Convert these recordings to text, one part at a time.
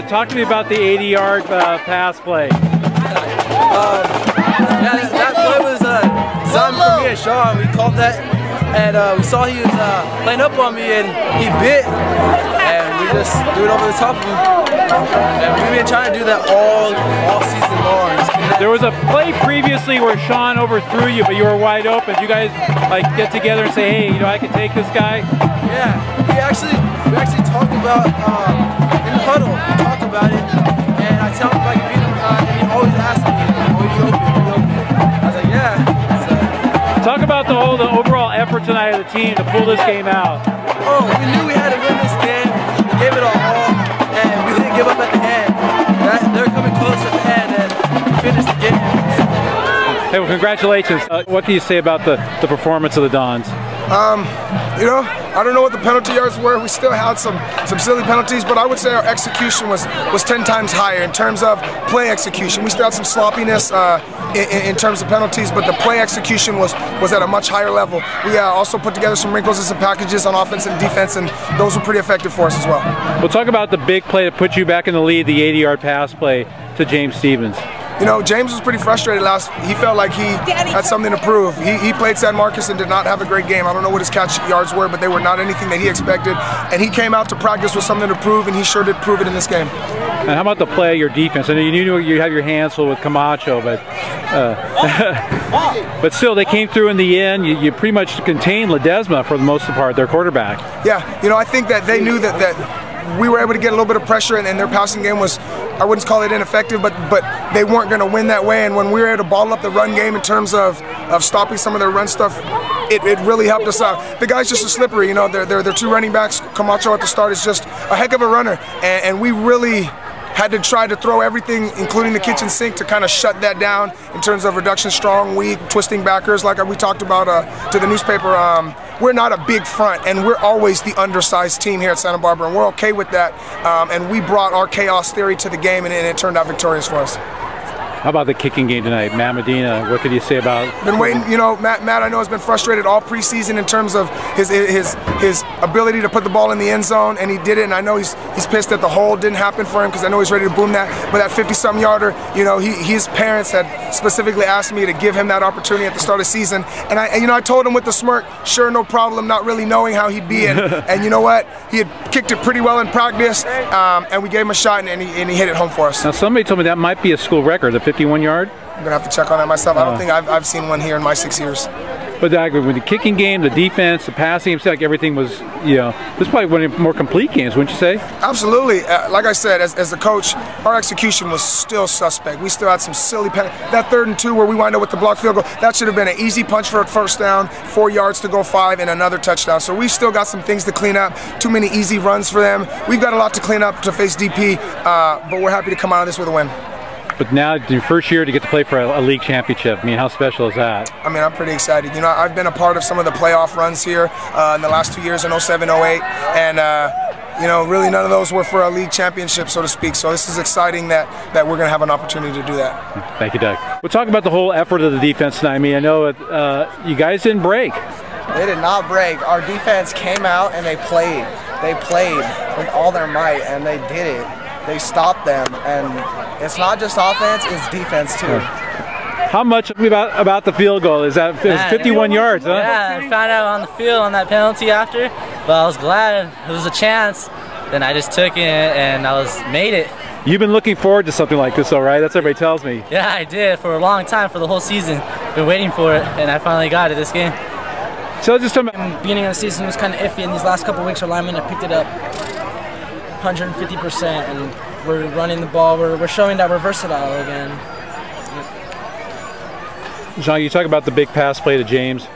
talk to me about the 80-yard pass play. Yeah, that play was designed for me and Sean. We called that, and we saw he was playing up on me, and he bit, and we just threw it over the top of him. And we've been trying to do that all season long. There was a play previously where Sean overthrew you, but you were wide open. Did you guys like get together and say, hey, I can take this guy? Yeah, we actually talked about in the huddle. We talked about it, and I tell him if I can beat him, and he always asks me, "Oh, you open? I was like, yeah. So, talk about the overall effort tonight of the team to pull this game out. Oh, we knew we had to win this game. We gave it our all, and we didn't give up at the end. They're coming close at the end, and we finished the game. Hey, well, congratulations. What do you say about the performance of the Dons? I don't know what the penalty yards were. We still had some silly penalties, but I would say our execution was 10 times higher in terms of play execution. We still had some sloppiness in terms of penalties, but the play execution was at a much higher level. We also put together some wrinkles and some packages on offense and defense, and those were pretty effective for us as well. We'll talk about the big play that put you back in the lead, the 80-yard pass play to James Stevens. James was pretty frustrated he felt like he had something to prove. He played San Marcos and did not have a great game. I don't know what his catch yards were, but they were not anything that he expected. And he came out to practice with something to prove, and he sure did prove it in this game. And how about the play of your defense? I know you knew you have your hands full with Camacho, but but still, they came through in the end. You pretty much contained Ledesma for the most part, their quarterback. Yeah, I think that they knew that we were able to get a little bit of pressure, and their passing game was, I wouldn't call it ineffective, but they weren't going to win that way. And when we were able to bottle up the run game in terms of stopping some of their run stuff, it really helped us out. The guy's just a slippery, they're two running backs. Camacho at the start is just a heck of a runner, and we really had to try to throw everything, including the kitchen sink, to kind of shut that down in terms of reduction, strong, weak, twisting backers, like we talked about to the newspaper. We're not a big front, and we're always the undersized team here at Santa Barbara, and we're okay with that. And we brought our chaos theory to the game, and it turned out victorious for us. How about the kicking game tonight? Matt Medina, what could you say about? Been waiting, Matt I know has been frustrated all preseason in terms of his ability to put the ball in the end zone, and he did it. And I know he's pissed that the hole didn't happen for him, because I know he's ready to boom that. But that 50-something yarder, his parents had specifically asked me to give him that opportunity at the start of the season, and I told him with the smirk, sure, no problem, not really knowing how he'd be, and you know what? He had kicked it pretty well in practice, and we gave him a shot, and he hit it home for us. Now somebody told me that might be a school record, the 51-yard. I'm gonna have to check on that myself. I don't think I've seen one here in my 6 years. But with the kicking game, the defense, the passing, it seemed like everything was, this is probably one of the more complete games, wouldn't you say? Absolutely. Like I said, as the coach, our execution was still suspect. We still had some silly that 3rd and 2 where we wind up with the blocked field goal. That should have been an easy punch for a first down, 4 yards to go 5, and another touchdown. So we've still got some things to clean up. Too many easy runs for them. We've got a lot to clean up to face DP, but we're happy to come out of this with a win. But now, your first year to get to play for a league championship, how special is that? I'm pretty excited. I've been a part of some of the playoff runs here in the last 2 years, in 07, 08, and really none of those were for a league championship, so to speak. So this is exciting that we're going to have an opportunity to do that. Thank you, Doug. We'll talk about the whole effort of the defense tonight. I know you guys didn't break. They did not break. Our defense came out and they played. They played with all their might, and they did it. They stopped them, and it's not just offense, it's defense too. How much about the field goal? Is that 51 yards, huh? Yeah, I found out on the field on that penalty after, but I was glad it was a chance. Then I just took it and made it. You've been looking forward to something like this, all right? That's what everybody tells me. Yeah, I did for a long time, for the whole season. Been waiting for it, and I finally got it this game. So just the beginning of the season was kind of iffy, and these last couple weeks our linemen have picked it up 150%, and we're running the ball. We're showing that we're versatile again. Jean, you talk about the big pass play to James.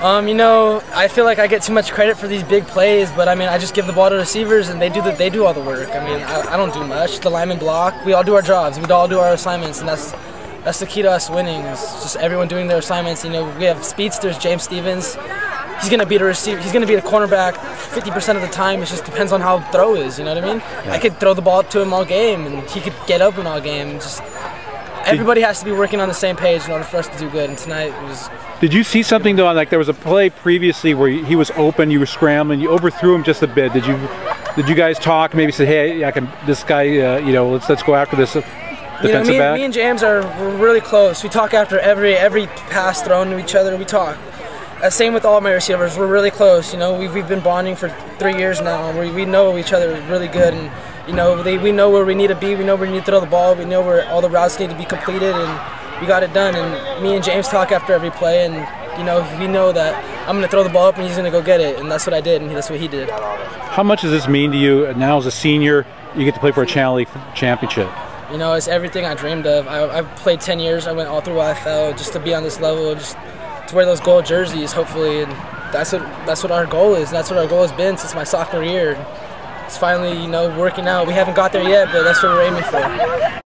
I feel like I get too much credit for these big plays, but I just give the ball to receivers, and they do all the work. I don't do much. The linemen block. We all do our jobs. We all do our assignments, and that's the key to us winning. It's just everyone doing their assignments. We have speedsters. James Stevens. He's gonna be the receiver. He's gonna be the cornerback 50% of the time. It just depends on how the throw is. You know what I mean? Yeah. I could throw the ball to him all game, and he could get open all game. Everybody has to be working on the same page in order for us to do good. And tonight it was. Did you see something though? Like there was a play previously where he was open, you were scrambling, you overthrew him just a bit. Did you Did you guys talk? Maybe say, hey, I can. This guy, you know, let's go after this defensive back. Me and James we're really close. We talk after every pass thrown to each other. We talk. Same with all my receivers. We're really close. You know, we've been bonding for 3 years now. We know each other really good, and you know, we know where we need to be. We know where we need to throw the ball. We know where all the routes need to be completed, and we got it done. And me and James talk after every play, and you know, we know that I'm going to throw the ball up and he's going to go get it, and that's what I did, and that's what he did. How much does this mean to you now as a senior? You get to play for a Channel League championship. You know, it's everything I dreamed of. I played 10 years. I went all through IFL just to be on this level, just to wear those gold jerseys, hopefully. And that's what our goal is. And that's what our goal has been since my sophomore year. It's finally, you know, working out. We haven't got there yet, but that's what we're aiming for.